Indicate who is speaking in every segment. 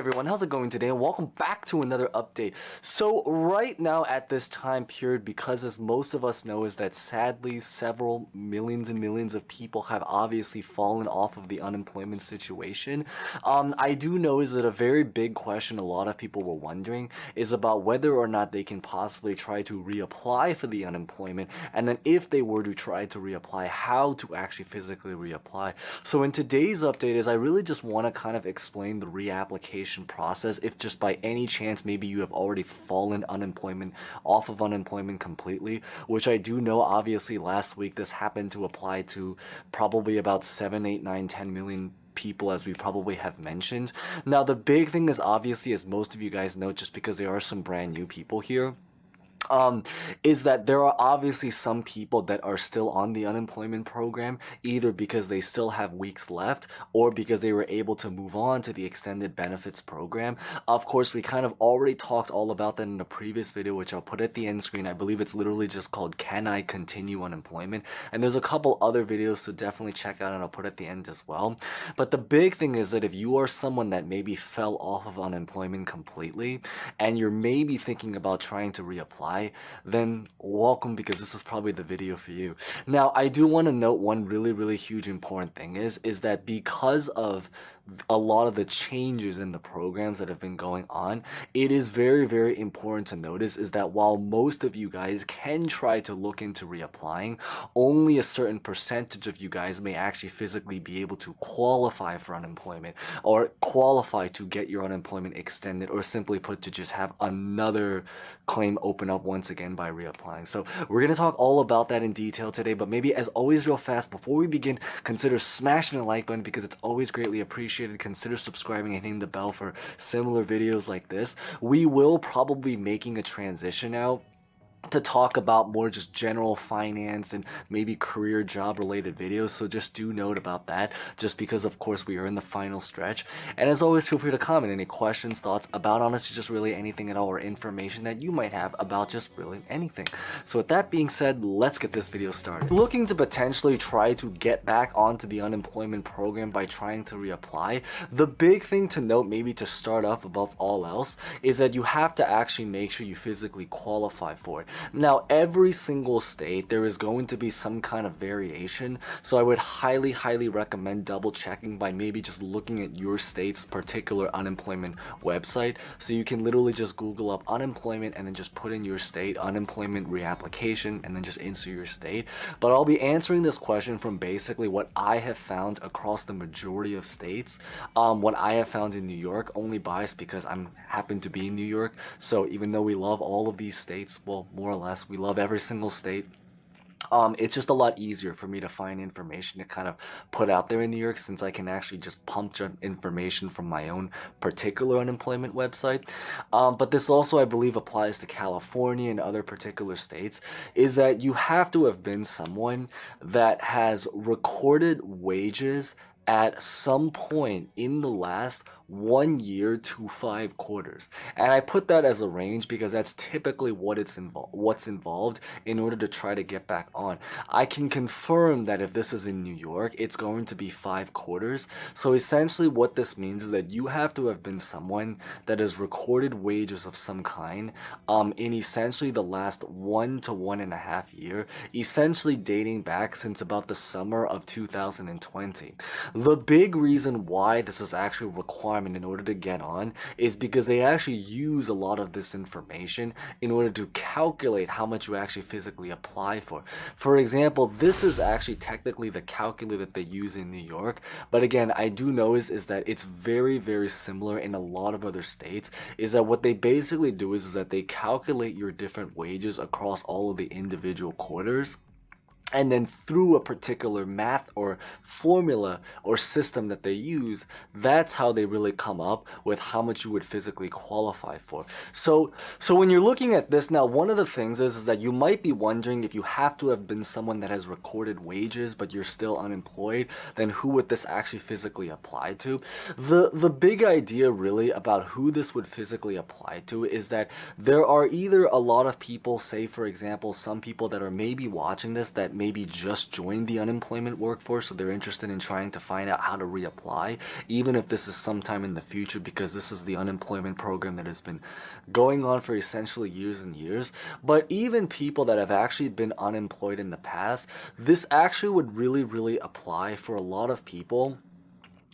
Speaker 1: everyone, how's it going today? And welcome back to another update. So right now at this time period, because as most of us know is that sadly several millions and millions of people have obviously fallen off of the unemployment situation. I do know is that a very big question a lot of people were wondering is about whether or not they can possibly try to reapply for the unemployment, and then if they were to try to reapply, how to actually physically reapply. So in today's update is I really just want to kind of explain the reapplication process if just by any chance maybe you have already fallen off of unemployment completely, which I do know obviously last week this happened to apply to probably about 7, 8, 9, 10 million people, as we probably have mentioned. Now the big thing is obviously, as most of you guys know, just because there are some brand new people here, is that there are obviously some people that are still on the unemployment program, either because they still have weeks left or because they were able to move on to the extended benefits program. Of course, we kind of already talked all about that in a previous video, which I'll put at the end screen. I believe it's literally just called Can I Continue Unemployment? And there's a couple other videos, so definitely check out, and I'll put at the end as well. But the big thing is that if you are someone that maybe fell off of unemployment completely and you're maybe thinking about trying to reapply, then welcome, because this is probably the video for you. Now, I do want to note one really huge important thing is that because of a lot of the changes in the programs that have been going on, it is very important to notice is that while most of you guys can try to look into reapplying, only a certain percentage of you guys may actually physically be able to qualify for unemployment or qualify to get your unemployment extended, or simply put, to just have another claim open up once again by reapplying. So we're going to talk all about that in detail today, but maybe as always real fast before we begin, consider smashing the like button because it's always greatly appreciated. Consider subscribing and hitting the bell for similar videos like this. We will probably be making a transition out to talk about more just general finance and maybe career job related videos, so just do note about that, just because of course we are in the final stretch. And as always, feel free to comment any questions, thoughts about honestly just really anything at all, or information that you might have about just really anything. So with that being said, let's get this video started. Looking to potentially try to get back onto the unemployment program by trying to reapply, the big thing to note, maybe to start off above all else, is that you have to actually make sure you physically qualify for it. Now, every single state, there is going to be some kind of variation, so I would highly recommend double checking by maybe just looking at your state's particular unemployment website. So you can literally just Google up unemployment and then just put in your state, unemployment reapplication, and then just insert your state. But I'll be answering this question from basically what I have found across the majority of states. What I have found in New York, only biased because I happen to be in New York, so even though we love all of these states, well, more or less, we love every single state. It's just a lot easier for me to find information to kind of put out there in New York, since I can actually just pump information from my own particular unemployment website. But this also, I believe, applies to California and other particular states, is that you have to have been someone that has recorded wages at some point in the last 1 year to 5 quarters. And I put that as a range because that's typically what's involved in order to try to get back on. I can confirm that if this is in New York, it's going to be 5 quarters. So essentially what this means is that you have to have been someone that has recorded wages of some kind in essentially the last 1 to 1.5 years, essentially dating back since about the summer of 2020. The big reason why this is actually a requirement in order to get on is because they actually use a lot of this information in order to calculate how much you actually physically apply for. For example, this is actually technically the calculator that they use in New York, but again, I do know is that it's very similar in a lot of other states, is that what they basically do is that they calculate your different wages across all of the individual quarters. And then through a particular math or formula or system that they use, that's how they really come up with how much you would physically qualify for. So when you're looking at this now, one of the things is that you might be wondering, if you have to have been someone that has recorded wages but you're still unemployed, then who would this actually physically apply to? The big idea really about who this would physically apply to is that there are either a lot of people, say for example, some people that are maybe watching this that maybe just joined the unemployment workforce, so they're interested in trying to find out how to reapply, even if this is sometime in the future, because this is the unemployment program that has been going on for essentially years and years. But even people that have actually been unemployed in the past, this actually would really apply for a lot of people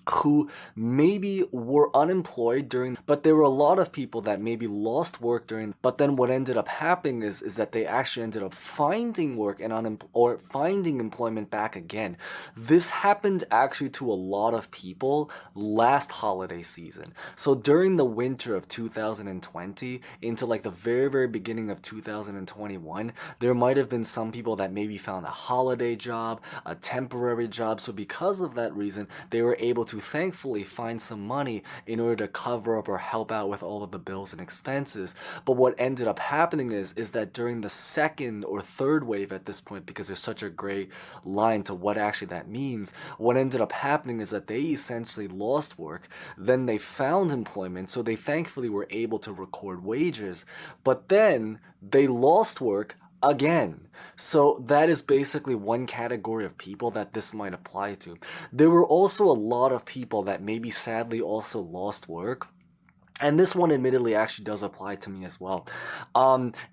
Speaker 1: who maybe were unemployed during, but there were a lot of people that maybe lost work during, but then what ended up happening is that they actually ended up finding work and or finding employment back again. This happened actually to a lot of people last holiday season. So during the winter of 2020 into like the very beginning of 2021, there might have been some people that maybe found a holiday job, a temporary job. So because of that reason, they were able to thankfully find some money in order to cover up or help out with all of the bills and expenses. But what ended up happening is that during the second or third wave at this point, because there's such a gray line to what actually that means, what ended up happening is that they essentially lost work, then they found employment, so they thankfully were able to record wages, but then they lost work again. So that is basically one category of people that this might apply to. There were also a lot of people that maybe sadly also lost work. And this one admittedly actually does apply to me as well,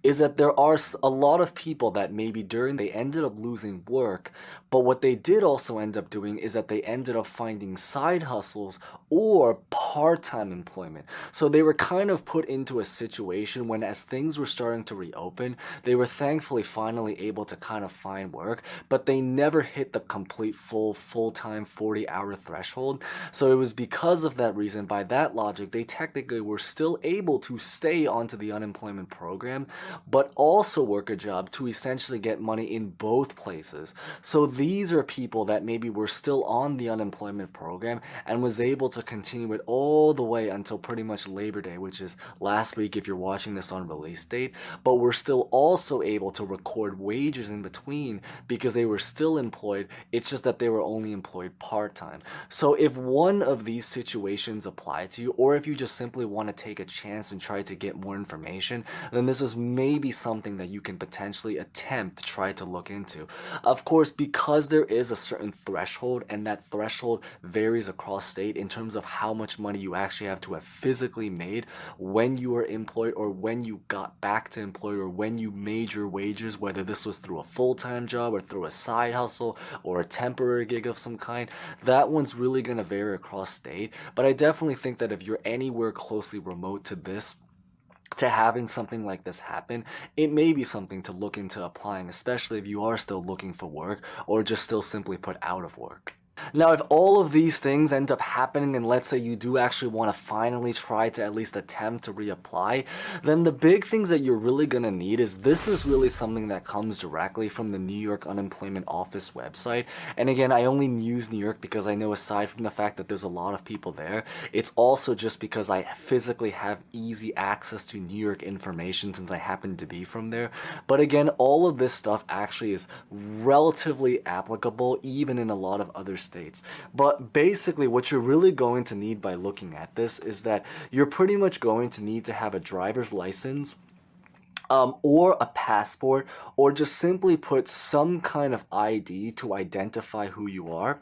Speaker 1: is that there are a lot of people that maybe they ended up losing work, but what they did also end up doing is that they ended up finding side hustles or part-time employment. So they were kind of put into a situation when, as things were starting to reopen, they were thankfully finally able to kind of find work, but they never hit the complete full-time 40-hour threshold. So it was because of that reason, by that logic, they technically were still able to stay onto the unemployment program, but also work a job to essentially get money in both places. So these are people that maybe were still on the unemployment program and was able to continue it all the way until pretty much Labor Day, which is last week if you're watching this on release date, but were still also able to record wages in between because they were still employed. It's just that they were only employed part-time. So if one of these situations apply to you, or if you just simply want to take a chance and try to get more information, then this is maybe something that you can potentially attempt to try to look into. Of course, because there is a certain threshold, and that threshold varies across state in terms of how much money you actually have to have physically made when you were employed, or when you got back to employed, or when you made your wages, whether this was through a full-time job or through a side hustle or a temporary gig of some kind. That one's really going to vary across state, but I definitely think that if you're anywhere closely remote to this, to having something like this happen, it may be something to look into applying, especially if you are still looking for work or just still simply put out of work. Now, if all of these things end up happening, and let's say you do actually want to finally try to at least attempt to reapply, then the big things that you're really going to need is, this is really something that comes directly from the New York Unemployment Office website. And again, I only use New York because I know, aside from the fact that there's a lot of people there, it's also just because I physically have easy access to New York information since I happen to be from there. But again, all of this stuff actually is relatively applicable even in a lot of other states. But basically what you're really going to need by looking at this is that you're pretty much going to need to have a driver's license, or a passport, or just simply put some kind of ID to identify who you are.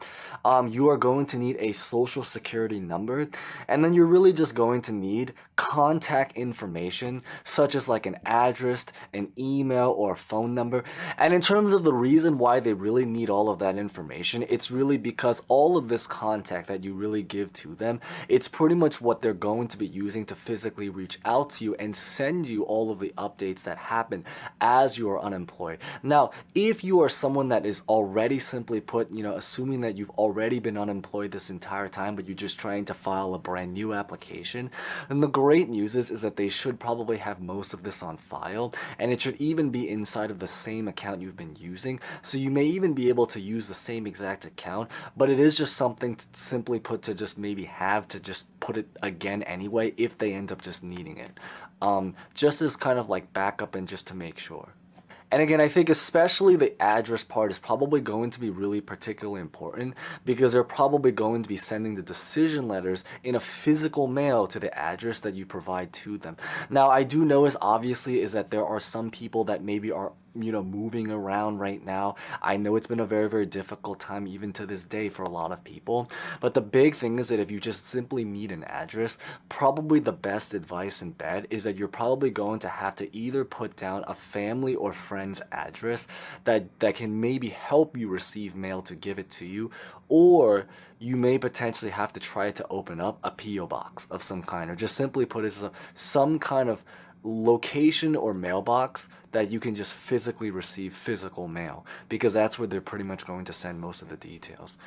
Speaker 1: You are going to need a social security number, and then you're really just going to need contact information such as like an address, an email, or a phone number. And in terms of the reason why they really need all of that information, it's really because all of this contact that you really give to them, it's pretty much what they're going to be using to physically reach out to you and send you all of the updates that happen as you are unemployed. Now, if you are someone that is already, simply put, assuming that you've already been unemployed this entire time, but you're just trying to file a brand new application, then the great news is that they should probably have most of this on file, and it should even be inside of the same account you've been using. So you may even be able to use the same exact account, but it is just something to, simply put, to just maybe have to just put it again anyway if they end up just needing it. Just as kind of like backup and just to make sure. And again, I think especially the address part is probably going to be really particularly important, because they're probably going to be sending the decision letters in a physical mail to the address that you provide to them. Now, I do know obviously is that there are some people that maybe are moving around right now. I know it's been a very, very difficult time even to this day for a lot of people. But the big thing is that if you just simply need an address, probably the best advice in bed is that you're probably going to have to either put down a family or friend's address that can maybe help you receive mail to give it to you, or you may potentially have to try to open up a PO box of some kind, or just simply put it as some kind of location or mailbox that you can just physically receive physical mail, because that's where they're pretty much going to send most of the details.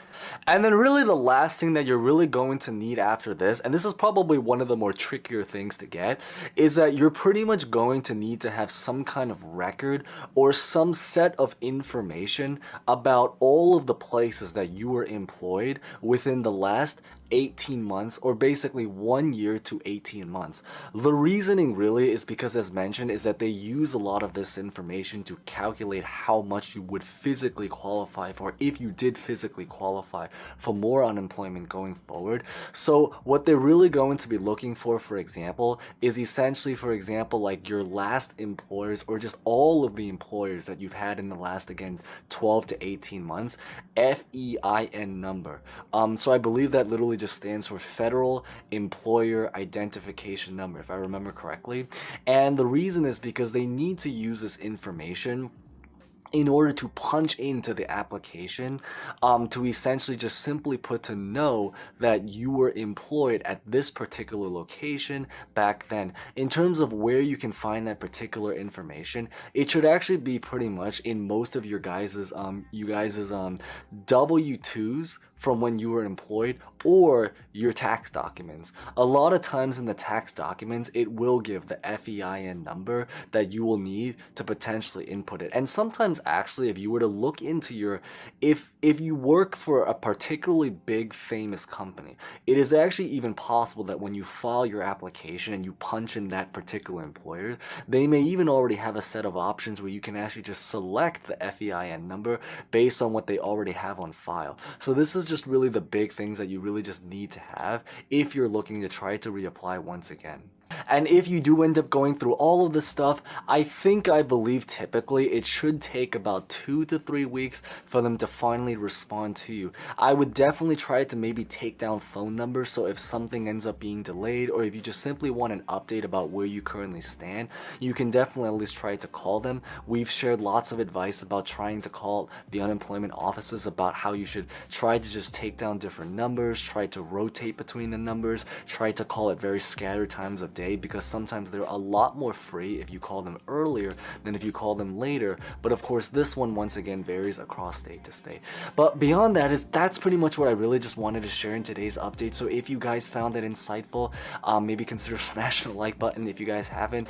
Speaker 1: And then really the last thing that you're really going to need after this, and this is probably one of the more trickier things to get, is that you're pretty much going to need to have some kind of record or some set of information about all of the places that you were employed within the last 18 months, or basically 1 year to 18 months. The reasoning really is because, as mentioned, is that they use a lot of this information to calculate how much you would physically qualify for if you did physically qualify for more unemployment going forward. So what they're really going to be looking for example, is essentially, for example, like your last employers, or just all of the employers that you've had in the last, again, 12 to 18 months, FEIN number. So I believe that literally just stands for Federal Employer Identification Number, if I remember correctly. And the reason is because they need to use this information in order to punch into the application, to essentially just simply put to know that you were employed at this particular location back then. In terms of where you can find that particular information, it should actually be pretty much in most of your guys's W-2s from when you were employed, or your tax documents. A lot of times in the tax documents, it will give the FEIN number that you will need to potentially input it. And sometimes actually, if you were to look into your, if you work for a particularly big famous company, it is actually even possible that when you file your application and you punch in that particular employer, they may even already have a set of options where you can actually just select the FEIN number based on what they already have on file. So this is just really the big things that you really just need to have if you're looking to try to reapply once again. And if you do end up going through all of this stuff, I believe typically it should take about 2 to 3 weeks for them to finally respond to you. I would definitely try to maybe take down phone numbers, so if something ends up being delayed, or if you just simply want an update about where you currently stand, you can definitely at least try to call them. We've shared lots of advice about trying to call the unemployment offices about how you should try to just take down different numbers, try to rotate between the numbers, try to call at very scattered times of day, because sometimes they're a lot more free if you call them earlier than if you call them later. But of course, this one once again varies across state to state. But beyond that, that's pretty much what I really just wanted to share in today's update. So if you guys found it insightful, maybe consider smashing the like button if you guys haven't.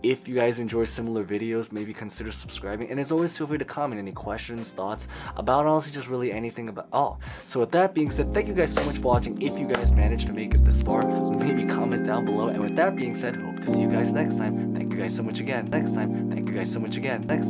Speaker 1: If you guys enjoy similar videos, maybe consider subscribing. And as always, feel free to comment any questions, thoughts about honestly just really anything about all. So with that being said, thank you guys so much for watching. If you guys managed to make it this far, maybe comment down below. And with that being said, hope to see you guys next time. Thank you guys so much again. Next time. Thank you guys so much again. Next time.